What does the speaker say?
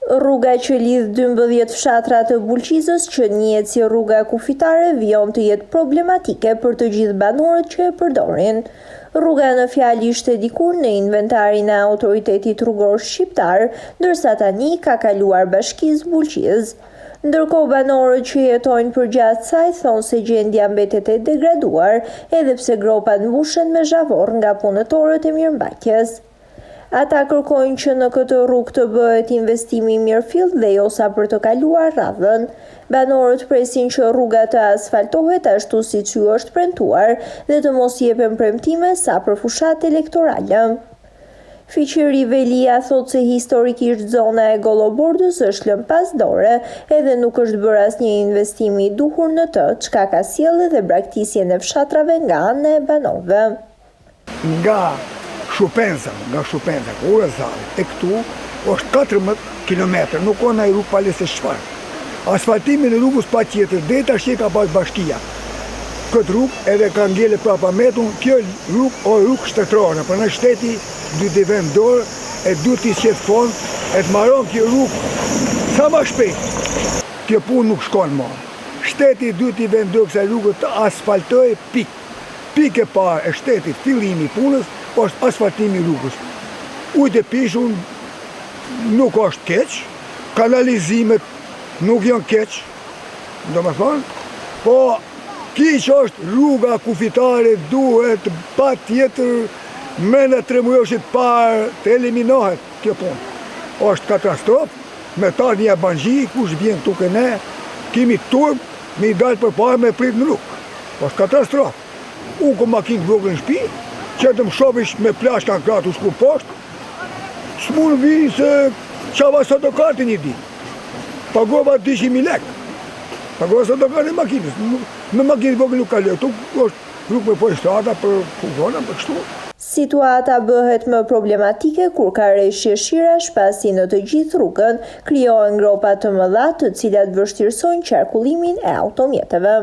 Rruga që lidh 12 fshatra të Bulqizës, që njihet si rruga kufitare, vijon të jetë problematike për të gjithë banorët që e përdorin. Rruga në fjalë ishte dikur në inventarin e autoritetit rrugor shqiptar, ndërsa tani ka kaluar bashkisë Bulqizë. Ndërkohë banorët që jetojnë përgjatë saj thonë se gjendja mbetet e degraduar, edhe pse gropat mbushen me zhavor nga punëtorët e mirëmbajtjes. Ata kërkojnë që në këtë rrugë të bëhet investimi mirëfill dhe jo sa për të kaluar radhën. Banorët presin që rruga të asfaltohet ashtu siç ju është premtuar dhe të mos jepen premtime sa për fushat elektorale. Fiqeri Velia thot se historikisht zona e Gollobordës është lënë pas dore edhe nuk është bërë asnjë investim i duhur në të, çka ka sjellë edhe braktisjen e fshatrave nga ana e banorëve. Nga Shupenza, Ure Zari, e këtu është 14 km, nuk ka ndaj rrugë pale se çfarë. Asfaltimin e rrugës pa tjetër, deri tash ka pas bashkia. Këtë rrugë edhe ka ngele prapa metun, kjo rrugë o rrugë shtetërore, për në shteti duhet të vëmë dorë, e duhet të qetë fond, e të marron kjo rrugë sa më shpejt. Kjo punë nuk shkon më. Shteti duhet të vëmë dorë kësaj rrugë të asfaltojë pikë. Pikë e parë e shtetit, fillimi i punës, është asfaltimi i rrugës. Ujtë e pishun nuk është keq, kanalizimet nuk janë keq, po kiq është rruga kufitare, duhet pa tjetër mene 3 mujoshit parë të eliminohet kjo punë. Është katastrofë, me ta një banxhi, kush vjen tuke ne, kimi turp, me i dalë për parë me prit në rrugë. Është katastrofë. Unë ku makinë vogël në shtëpi, që të më shopish me plashka në kratë u shku poshtë, s'mun vini se qava sot do kartë një di. Pagova 200.000 lek. Pagova sot do kartë e makinës. Me makinë vogël nuk kaloj. Tu është rrugë me pojështrata për fuzona, për kështu. Situata bëhet më problematike kur ka rreshje shirash pasi në të gjithë rrugën krijohen gropa të mëdha të cilat vështirësojnë qarkullimin e automjeteve.